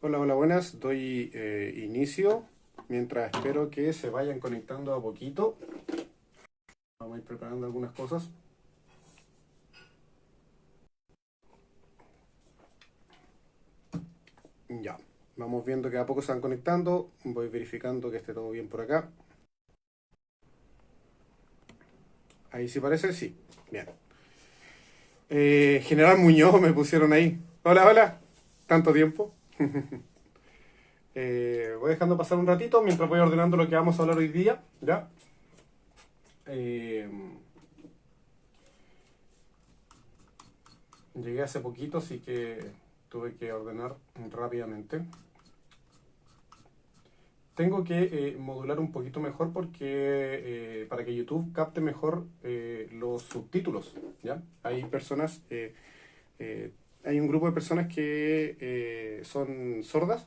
Hola, hola, buenas. Doy inicio mientras espero que se vayan conectando a poquito. Vamos a ir preparando algunas cosas. Ya, vamos viendo que a poco se van conectando. Voy verificando que esté todo bien por acá. Ahí sí parece, sí. Bien. General Muñoz me pusieron ahí. Hola, hola. Tanto tiempo. Voy dejando pasar un ratito mientras voy ordenando lo que vamos a hablar hoy día. ¿Ya? Eh, Llegué hace poquito, así que tuve que ordenar rápidamente. Tengo que modular un poquito mejor porque para que YouTube capte mejor los subtítulos, ¿ya? Hay personas, eh, hay un grupo de personas que son sordas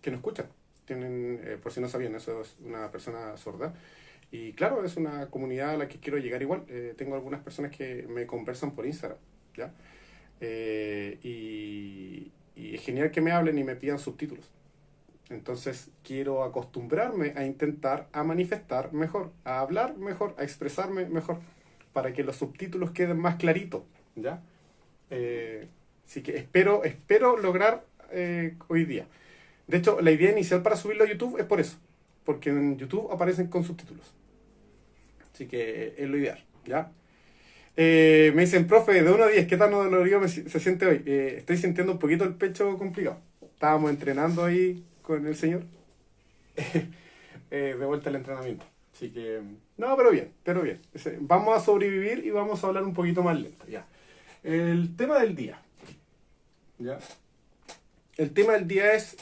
que no escuchan. Tienen, por si no sabían, eso es una persona sorda. Y claro, es una comunidad a la que quiero llegar igual. Tengo algunas personas que me conversan por Instagram, ¿ya? Y es genial que me hablen y me pidan subtítulos. Entonces quiero acostumbrarme a intentar a manifestar mejor, a hablar mejor, a expresarme mejor, para que los subtítulos queden más claritos, ¿ya? Así que espero lograr hoy día. De hecho, la idea inicial para subirlo a YouTube es por eso, porque en YouTube aparecen con subtítulos. Así que es lo ideal, ¿ya? Me dicen, profe, de 1 a 10, ¿qué tan dolorido se siente hoy? Estoy sintiendo un poquito el pecho complicado. Estábamos entrenando ahí con el señor. De vuelta al entrenamiento. Así que, no, pero bien, pero bien. Vamos a sobrevivir y vamos a hablar un poquito más lento, ya. El tema del día, ¿ya? El tema del día es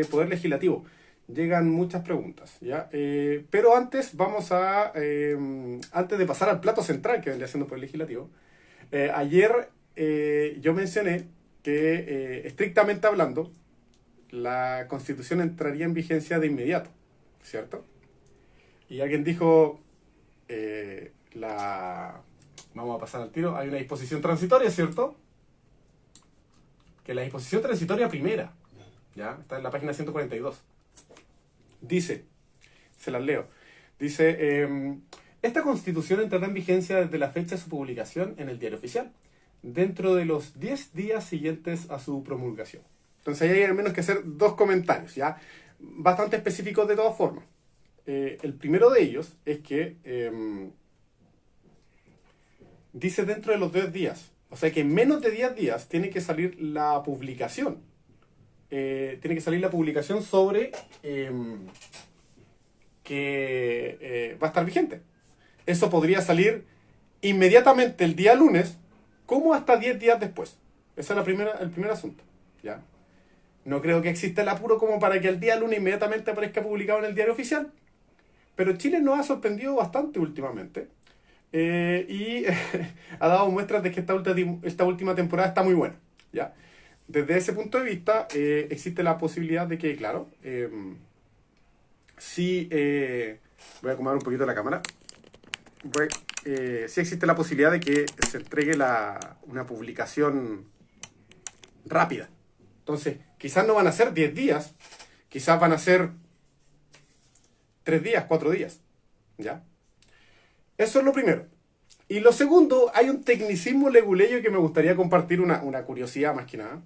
poder legislativo. Llegan muchas preguntas, ¿ya? Pero antes vamos a, antes de pasar al plato central que vendría siendo por el legislativo, ayer yo mencioné que estrictamente hablando, la constitución entraría en vigencia de inmediato, ¿cierto? Y alguien dijo, vamos a pasar al tiro, hay una disposición transitoria, ¿cierto? Que la disposición transitoria primera, ¿ya? Está en la página 142. Dice, se las leo, dice, esta constitución entrará en vigencia desde la fecha de su publicación en el diario oficial, dentro de los 10 días siguientes a su promulgación. Entonces ahí hay al menos que hacer dos comentarios, ¿ya? Bastante específicos de todas formas. El primero de ellos es que dice dentro de los 10 días. O sea que en menos de 10 días tiene que salir la publicación. Tiene que salir la publicación sobre que va a estar vigente. Eso podría salir inmediatamente el día lunes, como hasta 10 días después. Ese es el primer asunto. ¿Ya? No creo que exista el apuro como para que el día lunes inmediatamente aparezca publicado en el diario oficial. Pero Chile nos ha sorprendido bastante últimamente. Y ha dado muestras de que esta última temporada está muy buena. ¿Ya? Desde ese punto de vista, existe la posibilidad de que, claro, sí, voy a acomodar un poquito la cámara. Sí existe la posibilidad de que se entregue una publicación rápida. Entonces, quizás no van a ser 10 días, quizás van a ser 3 días, 4 días. ¿Ya? Eso es lo primero. Y lo segundo, hay un tecnicismo leguleyo que me gustaría compartir, una curiosidad más que nada.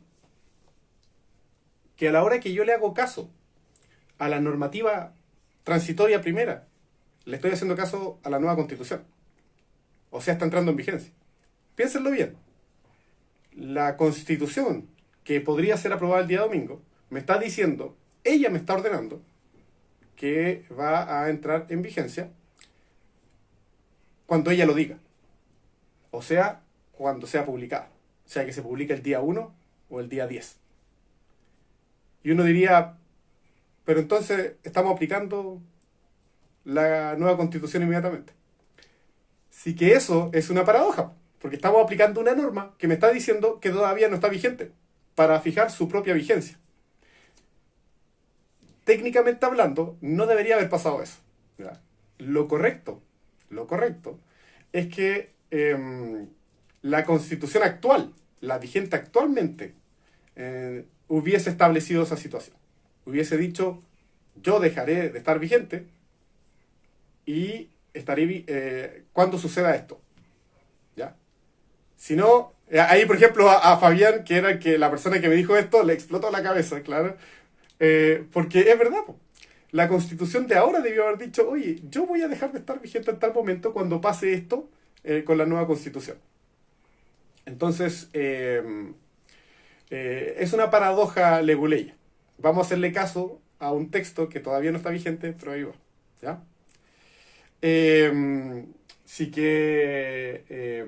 Que a la hora que yo le hago caso a la normativa transitoria primera, le estoy haciendo caso a la nueva constitución. O sea, está entrando en vigencia. Piénsenlo bien. La constitución que podría ser aprobada el día domingo me está diciendo, ella me está ordenando que va a entrar en vigencia cuando ella lo diga. O sea, cuando sea publicada. O sea, que se publique el día 1 o el día 10. Y uno diría, pero entonces estamos aplicando la nueva constitución inmediatamente. Sí que eso es una paradoja, porque estamos aplicando una norma que me está diciendo que todavía no está vigente, para fijar su propia vigencia. Técnicamente hablando, no debería haber pasado eso. ¿Ya? Lo correcto, lo correcto, es que la constitución actual, la vigente actualmente, hubiese establecido esa situación. hubiese dicho, yo dejaré de estar vigente y estaré cuando suceda esto. ¿Ya? Si no, ahí por ejemplo a Fabián, que era la persona que me dijo esto, le explotó la cabeza, claro. Porque es verdad, po. La constitución de ahora debió haber dicho, oye, yo voy a dejar de estar vigente en tal momento cuando pase esto con la nueva constitución. Entonces, es una paradoja leguleya. Vamos a hacerle caso a un texto que todavía no está vigente, pero ahí va. ¿Ya? Sí que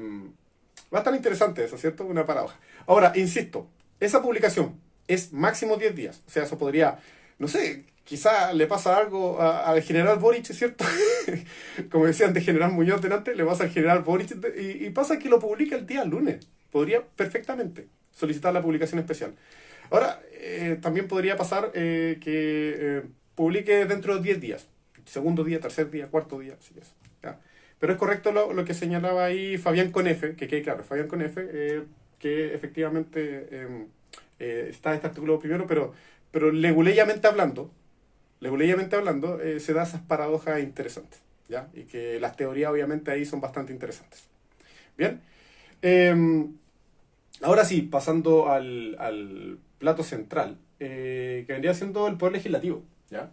va a estar interesante eso, ¿cierto? Una paradoja. Ahora, insisto, esa publicación es máximo 10 días. O sea, eso podría, no sé, quizá le pasa algo al general Boric, ¿cierto? Como decían de general Muñoz delante, le pasa al general Boric y pasa que lo publica el día lunes. Podría perfectamente solicitar la publicación especial. Ahora, también podría pasar que publique dentro de 10 días. Segundo día, tercer día, cuarto día, así es. ¿Ya? Pero es correcto lo que señalaba ahí Fabián con F, que quede claro, Fabián con F, que efectivamente está este artículo primero, pero leguleyamente hablando se da esas paradojas interesantes, ¿ya? Y que las teorías obviamente ahí son bastante interesantes. Bien, ahora sí, pasando al plato central, que vendría siendo el poder legislativo, ¿ya?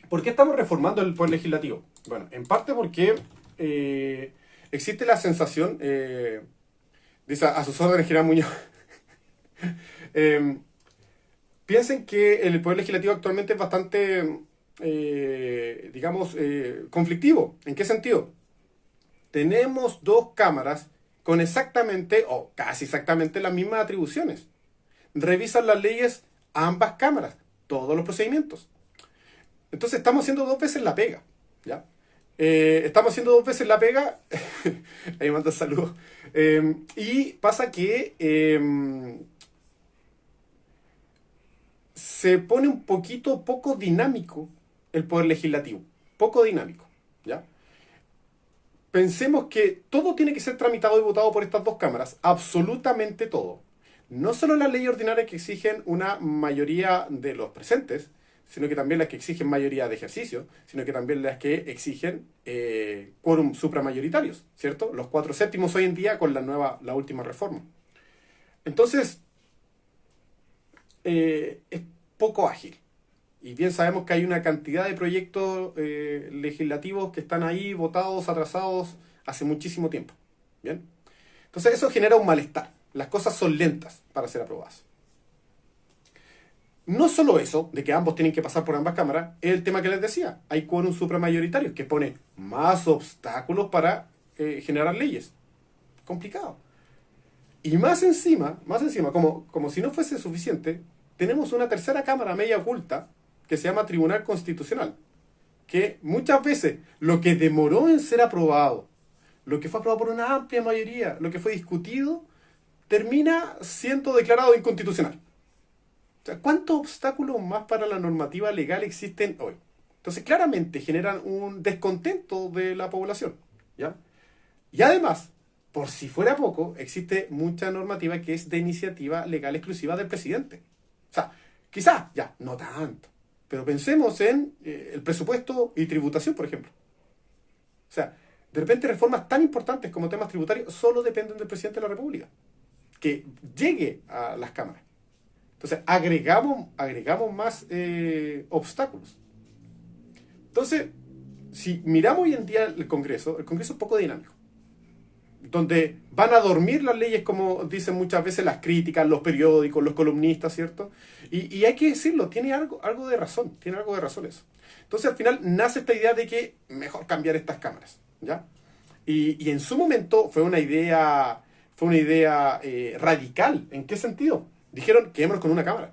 ¿Por qué estamos reformando el poder legislativo? Bueno, en parte porque existe la sensación, dice a sus órdenes General Muñoz, eh, piensen que el poder legislativo actualmente es bastante, digamos, conflictivo. ¿En qué sentido? Tenemos dos cámaras con exactamente, o casi exactamente, las mismas atribuciones. Revisan las leyes ambas cámaras, todos los procedimientos. Entonces estamos haciendo dos veces la pega, ¿ya? Estamos haciendo dos veces la pega, ahí manda saludos, y pasa que se pone un poquito poco dinámico el poder legislativo, poco dinámico, ¿ya? Pensemos que todo tiene que ser tramitado y votado por estas dos cámaras, absolutamente todo. No solo las leyes ordinarias que exigen una mayoría de los presentes, sino que también las que exigen mayoría de ejercicio, sino que también las que exigen quórum supramayoritarios, ¿cierto? Los 4/7 hoy en día con la última reforma. Entonces, es poco ágil. Y bien sabemos que hay una cantidad de proyectos legislativos que están ahí votados, atrasados hace muchísimo tiempo. ¿Bien? Entonces eso genera un malestar. Las cosas son lentas para ser aprobadas. No solo eso, de que ambos tienen que pasar por ambas cámaras, es el tema que les decía. Hay quórum supramayoritario que pone más obstáculos para generar leyes. Complicado. Y más encima, como si no fuese suficiente, tenemos una tercera cámara media oculta que se llama Tribunal Constitucional, que muchas veces lo que demoró en ser aprobado, lo que fue aprobado por una amplia mayoría, lo que fue discutido, termina siendo declarado inconstitucional. O sea, ¿cuántos obstáculos más para la normativa legal existen hoy? Entonces, claramente generan un descontento de la población, ¿ya? Y además, por si fuera poco, existe mucha normativa que es de iniciativa legal exclusiva del presidente. O sea, quizás, ya, no tanto. Pero pensemos en el presupuesto y tributación, por ejemplo. O sea, de repente reformas tan importantes como temas tributarios solo dependen del presidente de la República. Que llegue a las cámaras. Entonces, agregamos más obstáculos. Entonces, si miramos hoy en día el Congreso es poco dinámico. Donde van a dormir las leyes, como dicen muchas veces las críticas, los periódicos, los columnistas, ¿cierto? Y hay que decirlo, tiene algo de razón, eso. Entonces al final nace esta idea de que mejor cambiar estas cámaras, ¿ya? Y en su momento fue una idea radical. ¿En qué sentido? Dijeron, quedémonos con una cámara.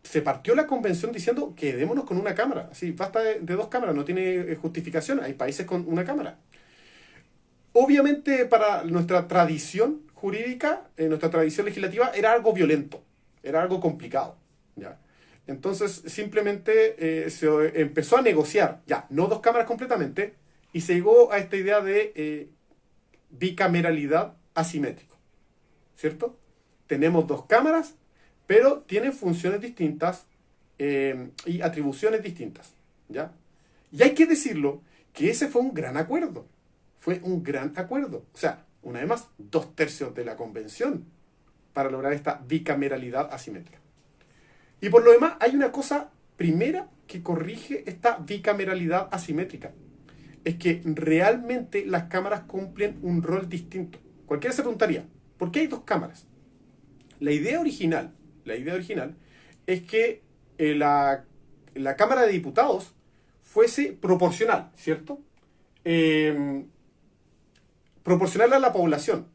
Se partió la convención diciendo, quedémonos con una cámara. Así, basta de dos cámaras, no tiene justificación. Hay países con una cámara. Obviamente para nuestra tradición jurídica, nuestra tradición legislativa, era algo violento, era algo complicado, ¿ya? Entonces simplemente se empezó a negociar, ya, no dos cámaras completamente, y se llegó a esta idea de bicameralidad asimétrico, ¿cierto? tenemos dos cámaras, pero tienen funciones distintas y atribuciones distintas, ¿ya? Y hay que decirlo que ese fue un gran acuerdo. Fue un gran acuerdo. O sea, una vez más, 2/3 de la convención para lograr esta bicameralidad asimétrica. Y por lo demás, hay una cosa primera que corrige esta bicameralidad asimétrica. Es que realmente las cámaras cumplen un rol distinto. Cualquiera se preguntaría, ¿por qué hay dos cámaras? La idea original es que la Cámara de Diputados fuese proporcional, ¿cierto? Proporcional a la población.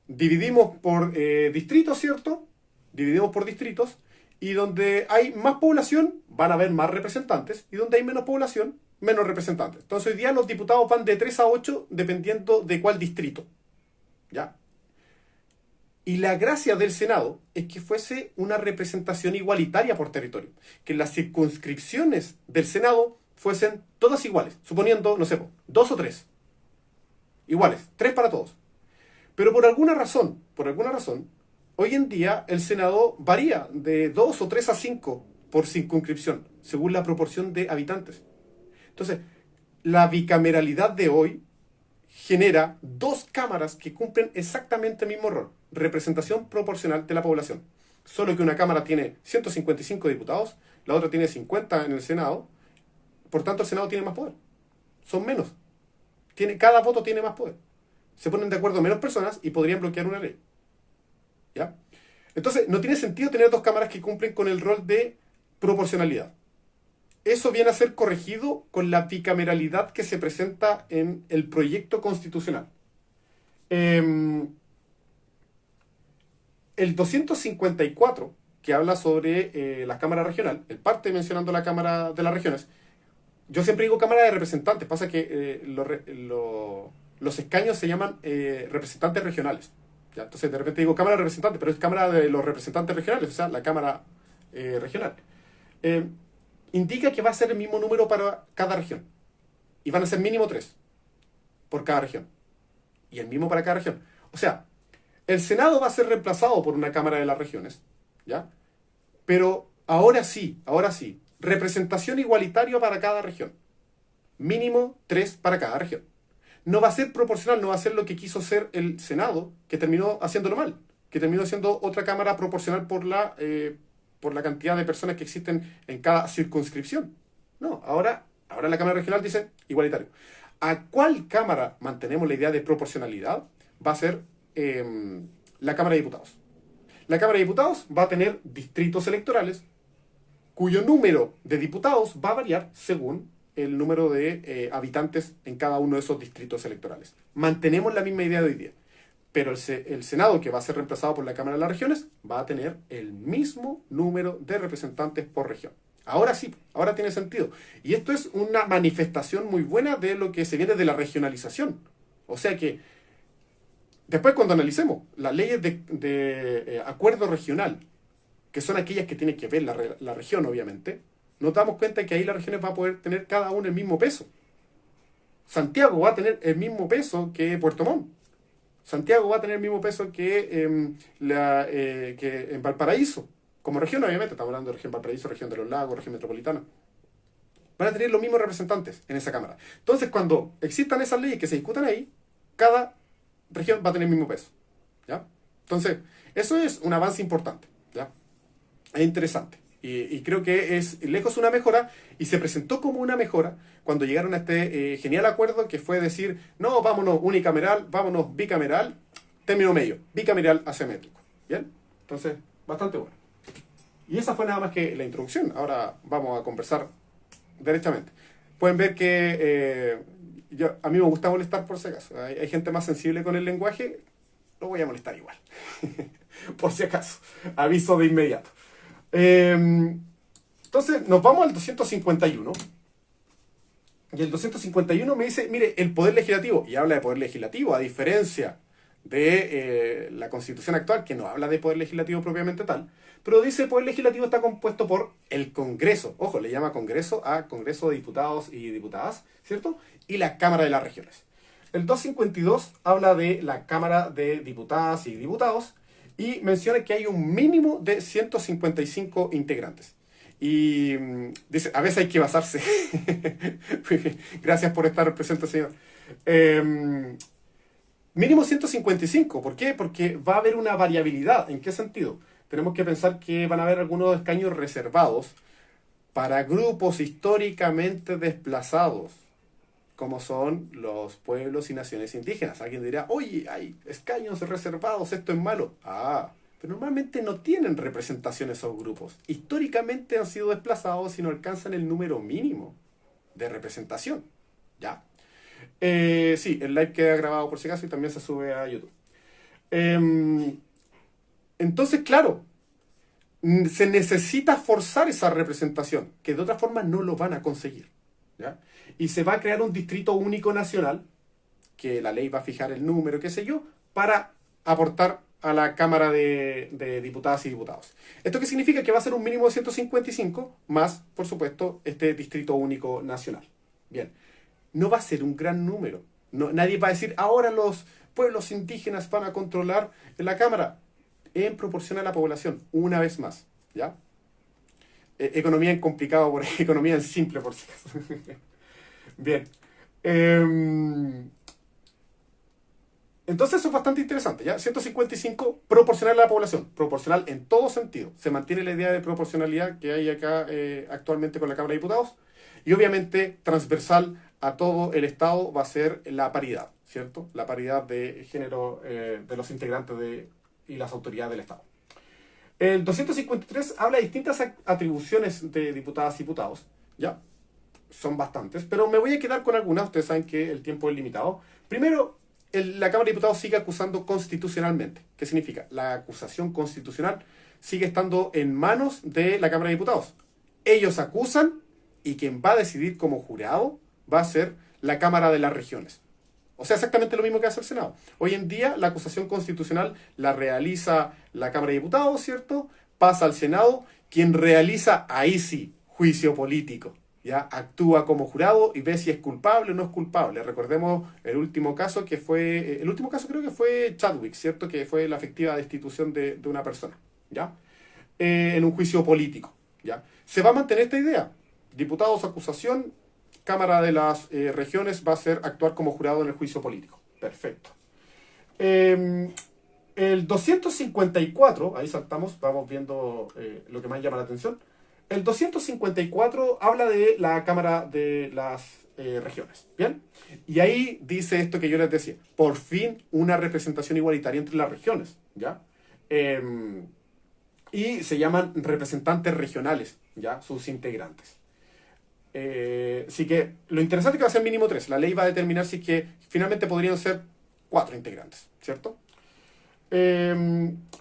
Dividimos por distritos, ¿cierto? Dividimos por distritos, y donde hay más población van a haber más representantes, y donde hay menos población, menos representantes. Entonces hoy día los diputados van de 3 a 8 dependiendo de cuál distrito, ¿ya? Y la gracia del Senado es que fuese una representación igualitaria por territorio, que las circunscripciones del Senado fuesen todas iguales, suponiendo, no sé, 2 o 3, iguales, 3 para todos. Pero por alguna razón, hoy en día el Senado varía de 2 o 3 a 5 por circunscripción, según la proporción de habitantes. Entonces, la bicameralidad de hoy genera dos cámaras que cumplen exactamente el mismo rol, representación proporcional de la población. Solo que una cámara tiene 155 diputados, la otra tiene 50 en el Senado, por tanto el Senado tiene más poder. Son menos. Cada voto tiene más poder. Se ponen de acuerdo menos personas y podrían bloquear una ley. ¿Ya? Entonces, no tiene sentido tener dos cámaras que cumplen con el rol de proporcionalidad. Eso viene a ser corregido con la bicameralidad que se presenta en el proyecto constitucional. El 254, que habla sobre la Cámara Regional, él parte mencionando la Cámara de las Regiones. Yo siempre digo Cámara de Representantes, pasa que los escaños se llaman representantes regionales. ¿Ya? Entonces de repente digo Cámara de Representantes, pero es Cámara de los Representantes Regionales, o sea, la Cámara Regional. Indica que va a ser el mismo número para cada región. Y van a ser mínimo 3 por cada región. Y el mismo para cada región. O sea, el Senado va a ser reemplazado por una Cámara de las Regiones, ¿ya? Pero ahora sí, representación igualitaria para cada región. Mínimo 3 para cada región. No va a ser proporcional, no va a ser lo que quiso ser el Senado, que terminó haciéndolo mal, que terminó siendo otra Cámara proporcional por la cantidad de personas que existen en cada circunscripción. No, ahora la Cámara Regional dice igualitario. ¿A cuál Cámara mantenemos la idea de proporcionalidad? Va a ser la Cámara de Diputados. La Cámara de Diputados va a tener distritos electorales cuyo número de diputados va a variar según el número de habitantes en cada uno de esos distritos electorales. Mantenemos la misma idea de hoy día. Pero el Senado, que va a ser reemplazado por la Cámara de las Regiones, va a tener el mismo número de representantes por región. Ahora sí, ahora tiene sentido. Y esto es una manifestación muy buena de lo que se viene de la regionalización. O sea que, después cuando analicemos las leyes de acuerdo regional, que son aquellas que tienen que ver la región, obviamente, nos damos cuenta que ahí las regiones van a poder tener cada una el mismo peso. Santiago va a tener el mismo peso que Puerto Montt. Santiago va a tener el mismo peso que en Valparaíso. Como región, obviamente, estamos hablando de región Valparaíso, región de los lagos, región metropolitana. Van a tener los mismos representantes en esa Cámara. Entonces, cuando existan esas leyes que se discutan ahí, cada región va a tener el mismo peso. ¿Ya? Entonces, eso es un avance importante. ¿Ya? Es interesante. Y creo que es lejos una mejora, y se presentó como una mejora cuando llegaron a este genial acuerdo que fue decir, no, vámonos unicameral, vámonos bicameral, término medio, bicameral asimétrico. ¿Bien? Entonces, bastante bueno. Y esa fue nada más que la introducción. Ahora vamos a conversar derechamente. Pueden ver que a mí me gusta molestar por si acaso. Hay gente más sensible con el lenguaje, lo voy a molestar igual. Por si acaso. Aviso de inmediato. Entonces nos vamos al 251 y el 251 me dice, mire, el poder legislativo, y habla de poder legislativo a diferencia de la constitución actual, que no habla de poder legislativo propiamente tal, pero dice el poder legislativo está compuesto por el Congreso, ojo, le llama Congreso a Congreso de Diputados y Diputadas, ¿cierto? Y la Cámara de las Regiones. El 252 habla de la Cámara de Diputadas y Diputados, Y menciona que hay un mínimo de 155 integrantes. Y dice, a veces hay que basarse. Gracias por estar presente, señor. Eh, Mínimo 155. ¿Por qué? Porque va a haber una variabilidad. ¿En qué sentido? Tenemos que pensar que van a haber algunos escaños reservados para grupos históricamente desplazados, como son los pueblos y naciones indígenas. Alguien dirá, oye, hay escaños reservados, esto es malo. Pero normalmente no tienen representación esos grupos. Históricamente han sido desplazados y no alcanzan el número mínimo de representación. ¿Ya? Sí, el live queda grabado por si acaso y también se sube a YouTube. Em, entonces, claro, se necesita forzar esa representación, que de otra forma no lo van a conseguir. ¿Ya? Y se va a crear un distrito único nacional, que la ley va a fijar el número, qué sé yo, para aportar a la Cámara de Diputadas y Diputados. ¿Esto qué significa? Que va a ser un mínimo de 155, más, por supuesto, este distrito único nacional. Bien, no va a ser un gran número. No, nadie va a decir, ahora los pueblos indígenas van a controlar la Cámara en proporción a la población, una vez más. ¿Ya? Economía en complicado, por economía en simple, por si acaso. Bien. Entonces eso es bastante interesante, ¿ya? 155 proporcional a la población, proporcional en todo sentido. Se mantiene la idea de proporcionalidad que hay acá actualmente con la Cámara de Diputados. Y obviamente transversal a todo el Estado va a ser la paridad, ¿cierto? La paridad de género de los integrantes y las autoridades del Estado. El 253 habla de distintas atribuciones de diputadas y diputados, ¿ya? Son bastantes, pero me voy a quedar con algunas. Ustedes saben que el tiempo es limitado. Primero, la Cámara de Diputados sigue acusando constitucionalmente. ¿Qué significa? La acusación constitucional sigue estando en manos de la Cámara de Diputados. Ellos acusan y quien va a decidir como jurado va a ser la Cámara de las Regiones. O sea, exactamente lo mismo que hace el Senado. Hoy en día la acusación constitucional la realiza la Cámara de Diputados, ¿cierto? Pasa al Senado, quien realiza, ahí sí, juicio político. ¿Ya? Actúa como jurado y ve si es culpable o no es culpable. Recordemos el último caso que fue, el último caso creo que fue Chadwick, ¿cierto? Que fue la efectiva destitución de una persona, ¿ya? En un juicio político, ¿ya? Se va a mantener esta idea. Diputados, acusación, Cámara de las Regiones va a ser actuar como jurado en el juicio político. Perfecto. El 254, ahí saltamos, vamos viendo lo que más llama la atención. El 254 habla de la Cámara de las Regiones, ¿bien? Y ahí dice esto que yo les decía, por fin una representación igualitaria entre las regiones, ¿ya? Y se llaman representantes regionales, ¿ya? Sus integrantes. Así que lo interesante es que va a ser mínimo 3. La ley va a determinar si que finalmente podrían ser 4 integrantes, ¿cierto?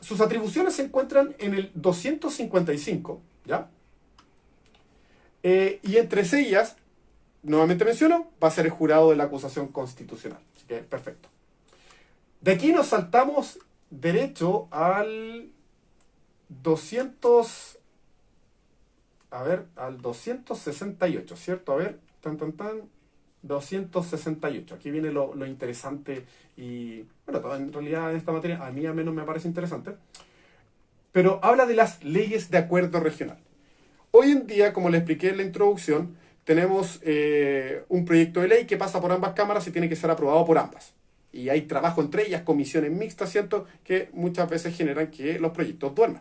Sus atribuciones se encuentran en el 255, ¿ya? Y entre ellas, nuevamente menciono, va a ser el jurado de la acusación constitucional. Así que perfecto. De aquí nos saltamos derecho al 200... al 268, ¿cierto? A ver, 268. Aquí viene lo interesante y, bueno, en realidad en esta materia a mí al menos me parece interesante. Pero habla de las leyes de acuerdo regional. Hoy en día, como les expliqué en la introducción, tenemos un proyecto de ley que pasa por ambas cámaras y tiene que ser aprobado por ambas. Y hay trabajo entre ellas, comisiones mixtas, ¿cierto? Que muchas veces generan que los proyectos duerman.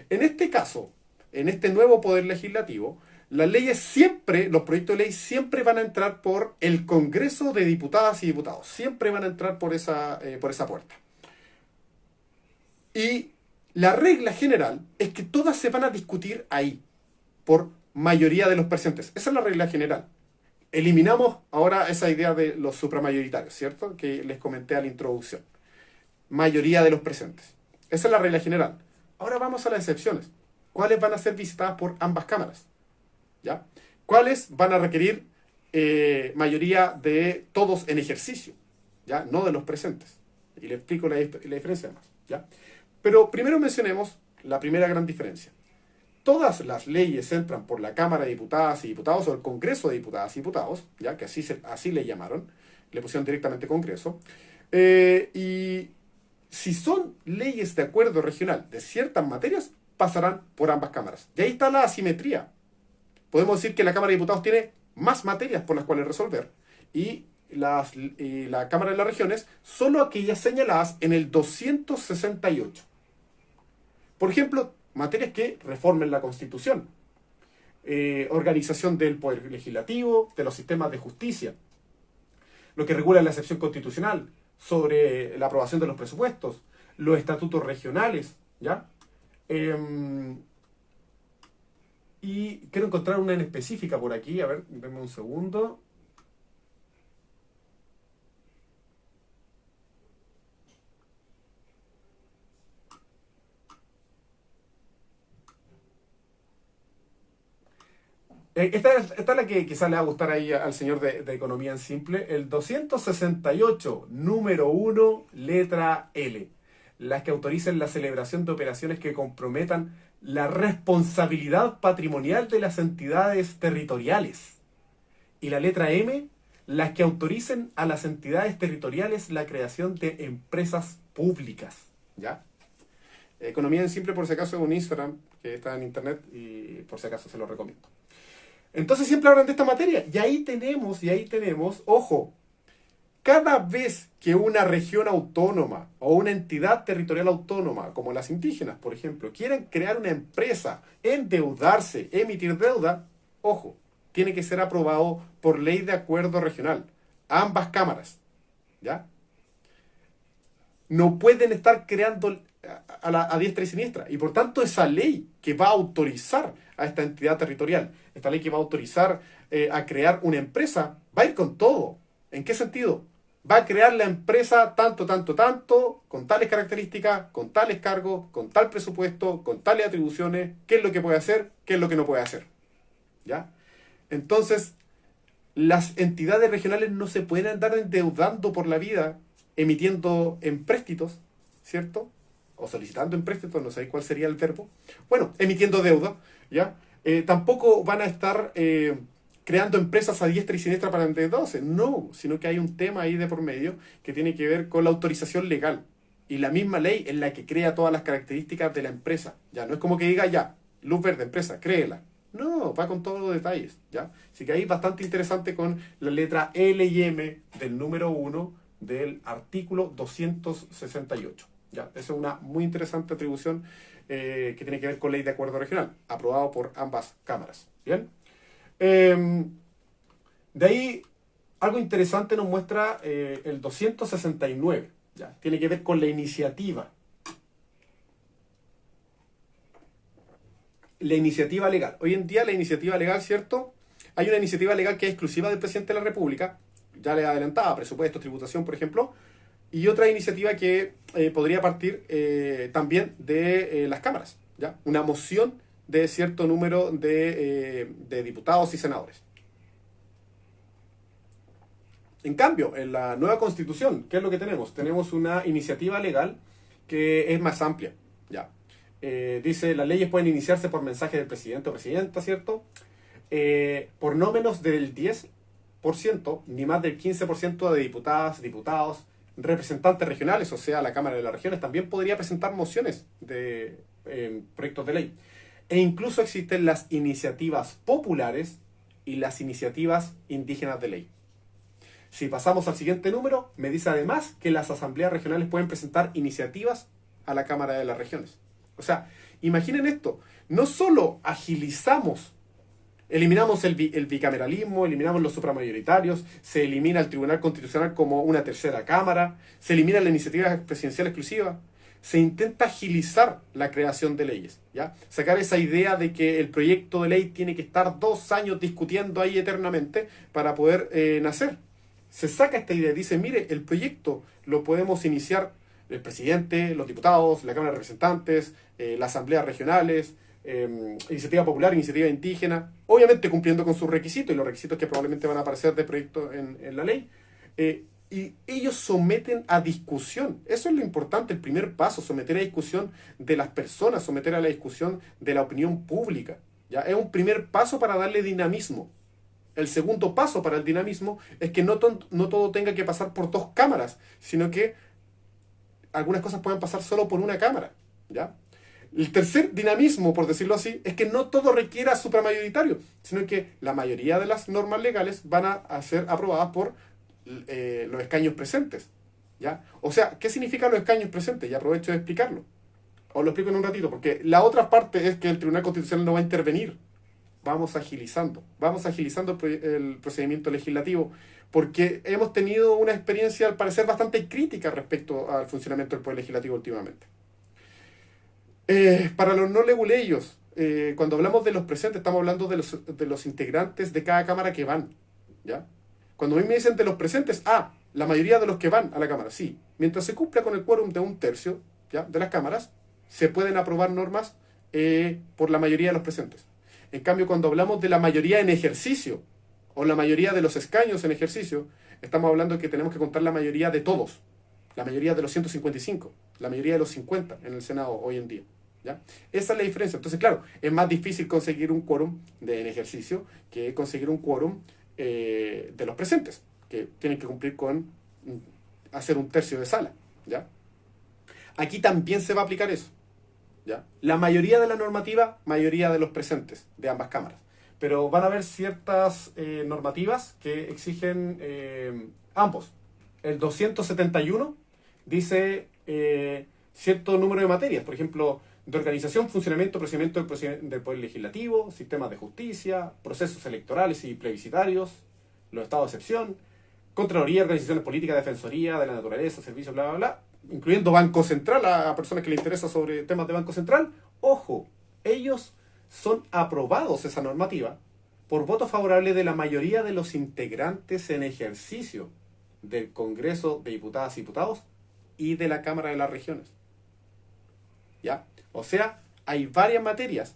En este caso, en este nuevo poder legislativo, las leyes siempre, los proyectos de ley siempre van a entrar por el Congreso de Diputadas y Diputados. Siempre van a entrar por esa puerta. Y la regla general es que todas se van a discutir ahí, por mayoría de los presentes. Esa es la regla general. Eliminamos ahora esa idea de los supramayoritarios, ¿cierto? Que les comenté a la introducción. Mayoría de los presentes. Esa es la regla general. Ahora vamos a las excepciones. ¿Cuáles van a ser visitadas por ambas cámaras? ¿Ya? ¿Cuáles van a requerir mayoría de todos en ejercicio? ¿Ya? No de los presentes. Y le explico la diferencia además. ¿Ya? Pero primero mencionemos la primera gran diferencia. Todas las leyes entran por la Cámara de Diputadas y Diputados o el Congreso de Diputadas y Diputados, ¿ya? Que así le llamaron, le pusieron directamente Congreso, y Si son leyes de acuerdo regional de ciertas materias, pasarán por ambas cámaras. Y ahí está la asimetría. Podemos decir que la Cámara de Diputados tiene más materias por las cuales resolver y la Cámara de las Regiones solo aquellas señaladas en el 268. Por ejemplo, materias que reformen la Constitución, organización del Poder Legislativo, de los sistemas de justicia, lo que regula la excepción constitucional, sobre la aprobación de los presupuestos, los estatutos regionales, ¿ya? Y quiero encontrar una en específica por aquí, a ver, denme un segundo. Esta es la que quizás le va a gustar ahí al señor de Economía en Simple. El 268, número 1, letra L. Las que autoricen la celebración de operaciones que comprometan la responsabilidad patrimonial de las entidades territoriales. Y la letra M, las que autoricen a las entidades territoriales la creación de empresas públicas. ¿Ya? Economía en Simple, por si acaso, es un Instagram que está en internet y por si acaso se lo recomiendo. Entonces siempre hablan de esta materia. Y ahí tenemos, ojo, cada vez que una región autónoma o una entidad territorial autónoma, como las indígenas, por ejemplo, quieren crear una empresa, endeudarse, emitir deuda, ojo, tiene que ser aprobado por ley de acuerdo regional. Ambas cámaras, ¿ya? No pueden estar creando a diestra y siniestra. Y por tanto esa ley que va a autorizar a esta entidad territorial, esta ley que va a autorizar a crear una empresa, va a ir con todo. ¿En qué sentido? Va a crear la empresa tanto, con tales características, con tales cargos, con tal presupuesto, con tales atribuciones, qué es lo que puede hacer, qué es lo que no puede hacer. ¿Ya? Entonces, las entidades regionales no se pueden andar endeudando por la vida, emitiendo empréstitos, ¿cierto? O solicitando empréstitos, no sé cuál sería el verbo. Bueno, emitiendo deuda, ¿ya? Tampoco van a estar creando empresas a diestra y siniestra para endeudarse. No, sino que hay un tema ahí de por medio que tiene que ver con la autorización legal. Y la misma ley es la que crea todas las características de la empresa. Ya, no es como que diga, ya, luz verde, empresa, créela. No, va con todos los detalles, ¿ya? Así que ahí bastante interesante con la letra L y M del número 1 del artículo 268. ¿Ya? Esa es una muy interesante atribución que tiene que ver con ley de acuerdo regional, aprobado por ambas cámaras. ¿Bien? De ahí, algo interesante nos muestra el 269. ¿Ya? Tiene que ver con la iniciativa. La iniciativa legal. Hoy en día la iniciativa legal, ¿cierto? Hay una iniciativa legal que es exclusiva del presidente de la República. Ya le adelantaba, presupuesto, tributación, por ejemplo. Y otra iniciativa que podría partir también de las cámaras, ¿ya? Una moción de cierto número de diputados y senadores. En cambio, en la nueva Constitución, ¿qué es lo que tenemos? Tenemos una iniciativa legal que es más amplia, ¿ya? Dice, las leyes pueden iniciarse por mensaje del presidente o presidenta, ¿cierto? Por no menos del 10%, ni más del 15% de diputadas, diputados, representantes regionales, o sea, la Cámara de las Regiones, también podría presentar mociones de proyectos de ley. E incluso existen las iniciativas populares y las iniciativas indígenas de ley. Si pasamos al siguiente número, me dice además que las asambleas regionales pueden presentar iniciativas a la Cámara de las Regiones. O sea, imaginen esto, no solo agilizamos, eliminamos el bicameralismo, eliminamos los supramayoritarios, se elimina el Tribunal Constitucional como una tercera cámara, se elimina la iniciativa presidencial exclusiva, se intenta agilizar la creación de leyes, ¿ya? Sacar esa idea de que el proyecto de ley tiene que estar 2 años discutiendo ahí eternamente para poder nacer. Se saca esta idea, dice, mire, el proyecto lo podemos iniciar el presidente, los diputados, la Cámara de Representantes, las asambleas regionales, iniciativa popular, iniciativa indígena, obviamente cumpliendo con sus requisitos y los requisitos que probablemente van a aparecer de proyecto en la ley. Y ellos someten a discusión. Eso es lo importante, el primer paso, someter a discusión de las personas, someter a la discusión de la opinión pública. ¿Ya? Es un primer paso para darle dinamismo. El segundo paso para el dinamismo es que no todo tenga que pasar por 2 cámaras, sino que algunas cosas pueden pasar solo por una cámara, ¿ya? El tercer dinamismo, por decirlo así, es que no todo requiera supramayoritario, sino que la mayoría de las normas legales van a ser aprobadas por los escaños presentes, ¿ya? O sea, ¿qué significan los escaños presentes? Y aprovecho de explicarlo. Os lo explico en un ratito, porque la otra parte es que el Tribunal Constitucional no va a intervenir. Vamos agilizando el procedimiento legislativo, porque hemos tenido una experiencia, al parecer, bastante crítica respecto al funcionamiento del Poder Legislativo últimamente. Para los no leguleyos, cuando hablamos de los presentes, estamos hablando de los integrantes de cada cámara que van, ¿ya? Cuando a mí me dicen de los presentes, la mayoría de los que van a la cámara, sí. Mientras se cumpla con el quórum de un tercio, ¿ya?, de las cámaras, se pueden aprobar normas por la mayoría de los presentes. En cambio, cuando hablamos de la mayoría en ejercicio, o la mayoría de los escaños en ejercicio, estamos hablando de que tenemos que contar la mayoría de todos, la mayoría de los 155, la mayoría de los 50 en el Senado hoy en día, ¿ya? Esa es la diferencia. Entonces, claro, es más difícil conseguir un quórum en ejercicio que conseguir un quórum de los presentes, que tienen que cumplir con hacer un tercio de sala, ¿ya? Aquí también se va a aplicar eso, ¿ya? La mayoría de la normativa, mayoría de los presentes de ambas cámaras. Pero van a haber ciertas normativas que exigen ambos. El 271 dice cierto número de materias, por ejemplo, de organización, funcionamiento, procedimiento del Poder Legislativo, sistemas de justicia, procesos electorales y plebiscitarios, los estados de excepción, Contraloría, organizaciones políticas, defensoría de la naturaleza, servicios, bla, bla, bla, incluyendo Banco Central, a personas que les interesa sobre temas de Banco Central. Ojo, ellos son aprobados, esa normativa, por voto favorable de la mayoría de los integrantes en ejercicio del Congreso de Diputadas y Diputados y de la Cámara de las Regiones, ¿ya? O sea, hay varias materias,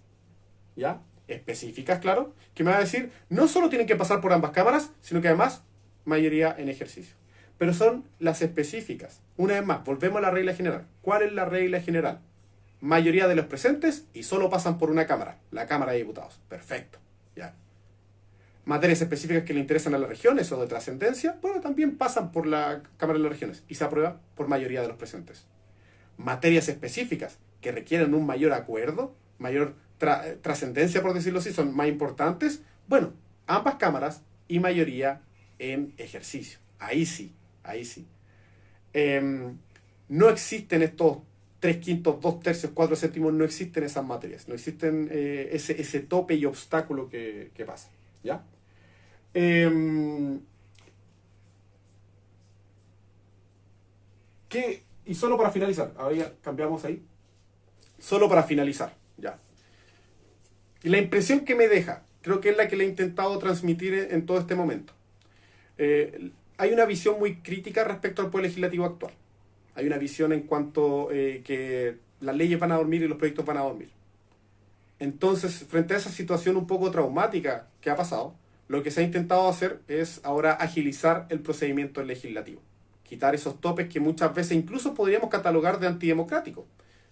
¿ya?, específicas, claro, que me va a decir, no solo tienen que pasar por ambas cámaras, sino que además mayoría en ejercicio. Pero son las específicas. Una vez más, volvemos a la regla general. ¿Cuál es la regla general? Mayoría de los presentes y solo pasan por una cámara, la Cámara de Diputados. Perfecto, ya. Materias específicas que le interesan a las regiones o de trascendencia, bueno, también pasan por la Cámara de las Regiones y se aprueba por mayoría de los presentes. Materias específicas que requieren un mayor acuerdo, mayor trascendencia, por decirlo así, son más importantes, bueno, ambas cámaras y mayoría en ejercicio. Ahí sí, ahí sí. No existen estos 3/5, 2/3, 4/7, no existen esas materias, no existen ese tope y obstáculo que pasa, ¿ya? Y solo para finalizar, ahora cambiamos ahí, solo para finalizar, ya. Y la impresión que me deja, creo que es la que le he intentado transmitir en todo este momento. Hay una visión muy crítica respecto al Poder Legislativo actual. Hay una visión en cuanto que las leyes van a dormir y los proyectos van a dormir. Entonces, frente a esa situación un poco traumática que ha pasado, lo que se ha intentado hacer es ahora agilizar el procedimiento legislativo. Quitar esos topes que muchas veces incluso podríamos catalogar de antidemocrático.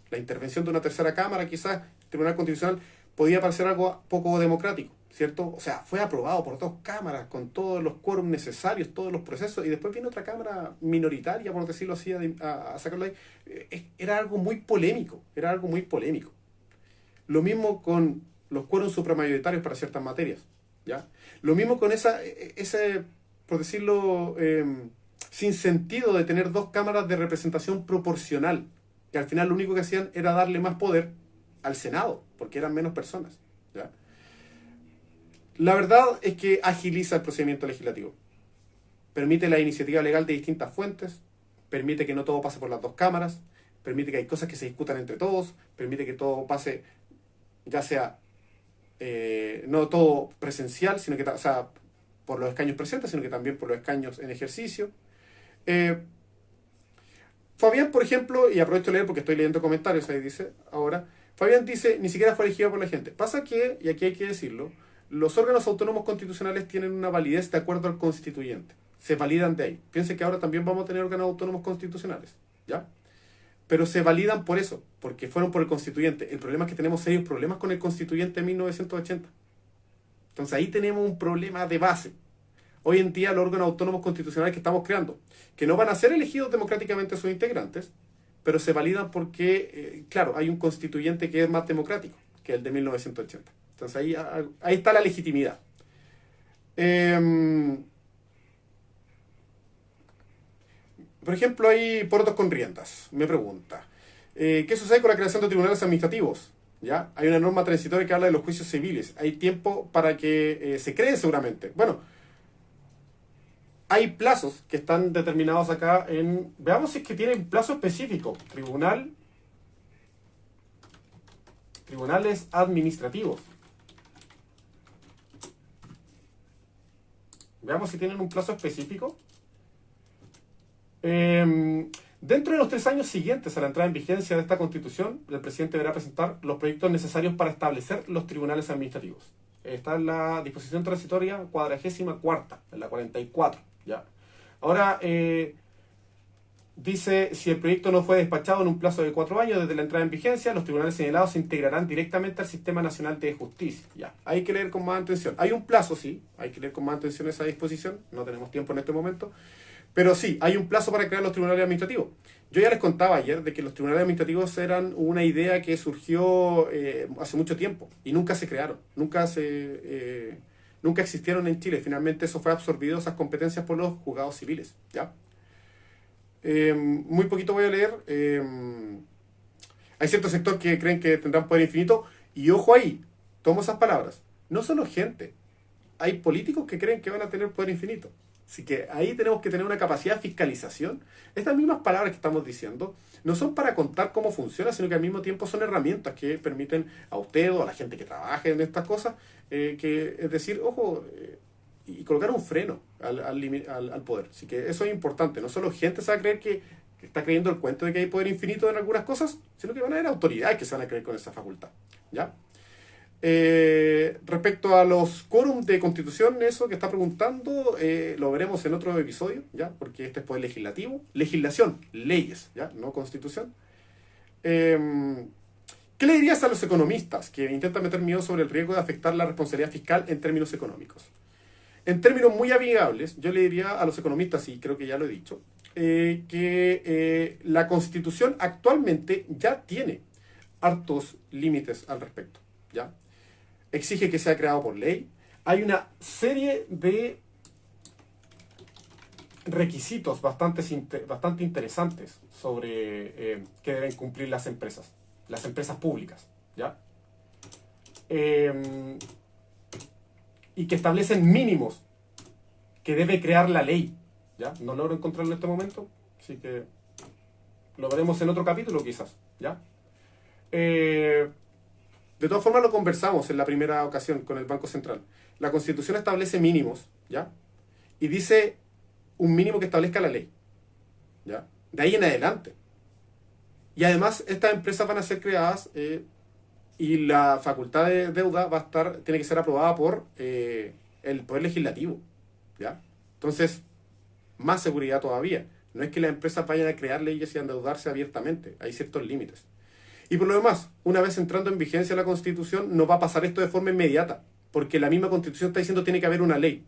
La intervención de una tercera cámara, quizás, el Tribunal Constitucional, podía parecer algo poco democrático, ¿cierto? O sea, fue aprobado por dos cámaras, con todos los quórums necesarios, todos los procesos, y después viene otra cámara minoritaria, por decirlo así, a sacarlo ahí. Era algo muy polémico, era algo muy polémico. Lo mismo con los quórums supramayoritarios para ciertas materias, ¿ya? Lo mismo con ese, por decirlo, sin sentido de tener dos cámaras de representación proporcional, que al final lo único que hacían era darle más poder al Senado, porque eran menos personas, ¿ya? La verdad es que agiliza el procedimiento legislativo. Permite la iniciativa legal de distintas fuentes, permite que no todo pase por las dos cámaras, permite que hay cosas que se discutan entre todos, permite que todo pase, ya sea no todo presencial, sino que, o sea, por los escaños presentes, sino que también por los escaños en ejercicio. Fabián, por ejemplo, y aprovecho de leer porque estoy leyendo comentarios, ahí dice, ahora, Fabián dice, ni siquiera fue elegido por la gente. Pasa que, y aquí hay que decirlo, los órganos autónomos constitucionales tienen una validez de acuerdo al constituyente. Se validan de ahí. Piensen que ahora también vamos a tener órganos autónomos constitucionales, ¿ya? Pero se validan por eso, porque fueron por el constituyente. El problema es que tenemos serios problemas con el constituyente de 1980. Entonces ahí tenemos un problema de base. Hoy en día los órganos autónomos constitucionales que estamos creando, que no van a ser elegidos democráticamente sus integrantes, pero se validan porque, claro, hay un constituyente que es más democrático que el de 1980. Entonces ahí está la legitimidad. Por ejemplo, hay porotos con riendas. Me pregunta, ¿qué sucede con la creación de tribunales administrativos? ¿Ya? Hay una norma transitoria que habla de los juicios civiles. Hay tiempo para que se creen seguramente. Bueno, hay plazos que están determinados acá en... Veamos si es que tienen plazo específico. Tribunales administrativos. Veamos si tienen un plazo específico. Dentro de los 3 años siguientes a la entrada en vigencia de esta Constitución, el presidente deberá presentar los proyectos necesarios para establecer los tribunales administrativos. Está en la disposición transitoria 44ª, en la 44, ¿ya? Ahora, dice, si el proyecto no fue despachado en un plazo de 4 años desde la entrada en vigencia, los tribunales señalados se integrarán directamente al Sistema Nacional de Justicia. Ya, hay que leer con más atención. Hay un plazo, sí, hay que leer con más atención esa disposición, no tenemos tiempo en este momento, pero sí, hay un plazo para crear los tribunales administrativos. Yo ya les contaba ayer de que los tribunales administrativos eran una idea que surgió hace mucho tiempo y nunca se crearon, nunca existieron en Chile. Finalmente eso fue absorbido, esas competencias, por los juzgados civiles, ¿ya? Muy poquito voy a leer. Hay cierto sector que creen que tendrán poder infinito. Y ojo ahí, tomo esas palabras. No solo gente. Hay políticos que creen que van a tener poder infinito. Así que ahí tenemos que tener una capacidad de fiscalización. Estas mismas palabras que estamos diciendo no son para contar cómo funciona, sino que al mismo tiempo son herramientas que permiten a usted o a la gente que trabaje en estas cosas, es decir, ojo, y colocar un freno al poder. Así que eso es importante. No solo gente se va a creer que está creyendo el cuento de que hay poder infinito en algunas cosas, sino que van a haber autoridades que se van a creer con esa facultad. ¿Ya? Respecto a los quórum de constitución, eso que está preguntando, lo veremos en otro episodio, ¿ya? Porque este es poder legislativo. Legislación, leyes, ¿ya? No constitución. ¿Qué le dirías a los economistas que intentan meter miedo sobre el riesgo de afectar la responsabilidad fiscal en términos económicos? En términos muy amigables, yo le diría a los economistas, y creo que ya lo he dicho, que la Constitución actualmente ya tiene hartos límites al respecto, ¿ya? Exige que sea creado por ley. Hay una serie de requisitos bastante interesantes sobre que deben cumplir las empresas públicas, ¿ya? Y que establecen mínimos que debe crear la ley, ¿ya? No logro encontrarlo en este momento, así que lo veremos en otro capítulo quizás, ¿ya? De todas formas lo conversamos en la primera ocasión con el Banco Central. La Constitución establece mínimos, ¿ya? Y dice un mínimo que establezca la ley, ¿ya? De ahí en adelante. Y además estas empresas van a ser creadas y la facultad de deuda tiene que ser aprobada por el Poder Legislativo, ¿ya? Entonces, más seguridad todavía. No es que las empresas vayan a crear leyes y a endeudarse abiertamente. Hay ciertos límites. Y por lo demás, una vez entrando en vigencia la Constitución, no va a pasar esto de forma inmediata, porque la misma Constitución está diciendo que tiene que haber una ley,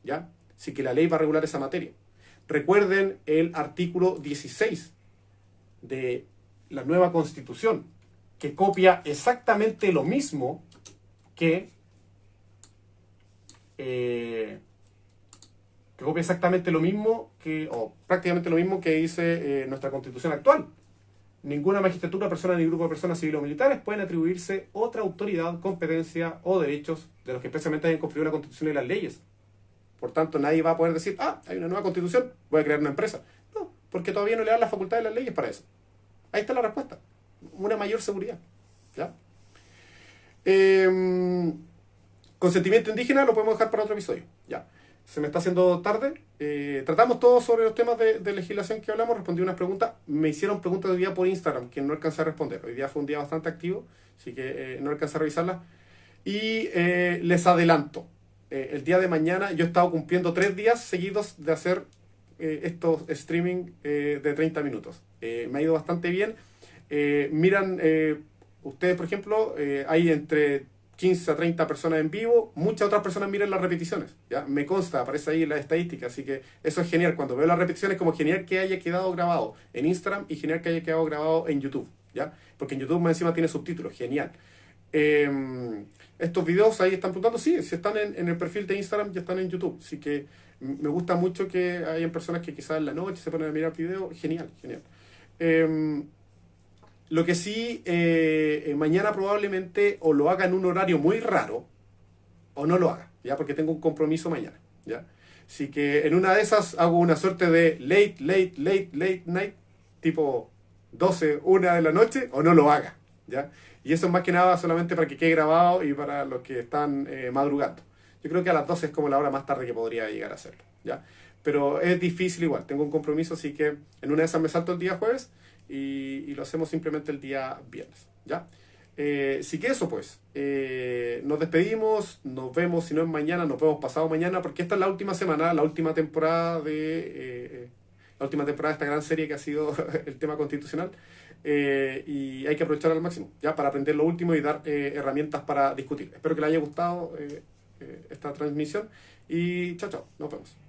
¿ya? Así que la ley va a regular esa materia. Recuerden el artículo 16 de la nueva Constitución, que copia exactamente lo mismo que copia exactamente lo mismo o prácticamente lo mismo que dice nuestra Constitución actual. Ninguna magistratura, persona ni grupo de personas civiles o militares pueden atribuirse otra autoridad, competencia o derechos de los que expresamente hayan conferido la Constitución y las leyes. Por tanto, nadie va a poder decir, hay una nueva Constitución, voy a crear una empresa. No, porque todavía no le dan la facultad de las leyes para eso. Ahí está la respuesta. Una mayor seguridad, ¿ya? Consentimiento indígena lo podemos dejar para otro episodio, ¿ya? Se me está haciendo tarde. Tratamos todo sobre los temas de legislación que hablamos. Respondí unas preguntas. Me hicieron preguntas hoy día por Instagram, que no alcancé a responder. Hoy día fue un día bastante activo, así que no alcancé a revisarlas. Y les adelanto. El día de mañana yo he estado cumpliendo 3 días seguidos de hacer estos streaming de 30 minutos. Me ha ido bastante bien. Miran, ustedes por ejemplo, hay entre 15 a 30 personas en vivo, muchas otras personas miran las repeticiones, ¿ya? Me consta, aparece ahí en las estadísticas, así que eso es genial. Cuando veo las repeticiones, como genial que haya quedado grabado en Instagram y genial que haya quedado grabado en YouTube, ¿ya? Porque en YouTube más encima tiene subtítulos, genial. Estos videos ahí están preguntando, sí, si están en el perfil de Instagram ya están en YouTube, así que me gusta mucho que hayan personas que quizás en la noche se ponen a mirar video, genial, genial. Lo que sí, mañana probablemente o lo haga en un horario muy raro o no lo haga, ¿ya? Porque tengo un compromiso mañana, ¿ya? Así que en una de esas hago una suerte de late night, tipo 12, 1 de la noche, o no lo haga, ¿ya? Y eso es más que nada solamente para que quede grabado y para los que están madrugando. Yo creo que a las 12 es como la hora más tarde que podría llegar a hacerlo, ¿ya? Pero es difícil igual, tengo un compromiso, así que en una de esas me salto el día jueves y lo hacemos simplemente el día viernes, ¿ya? Sí que eso pues, nos despedimos, nos vemos, si no es mañana, nos vemos pasado mañana, porque esta es la última semana, la última temporada de esta gran serie que ha sido el tema constitucional, y hay que aprovechar al máximo, ya, para aprender lo último y dar herramientas para discutir. Espero que les haya gustado esta transmisión y chao, chao, nos vemos.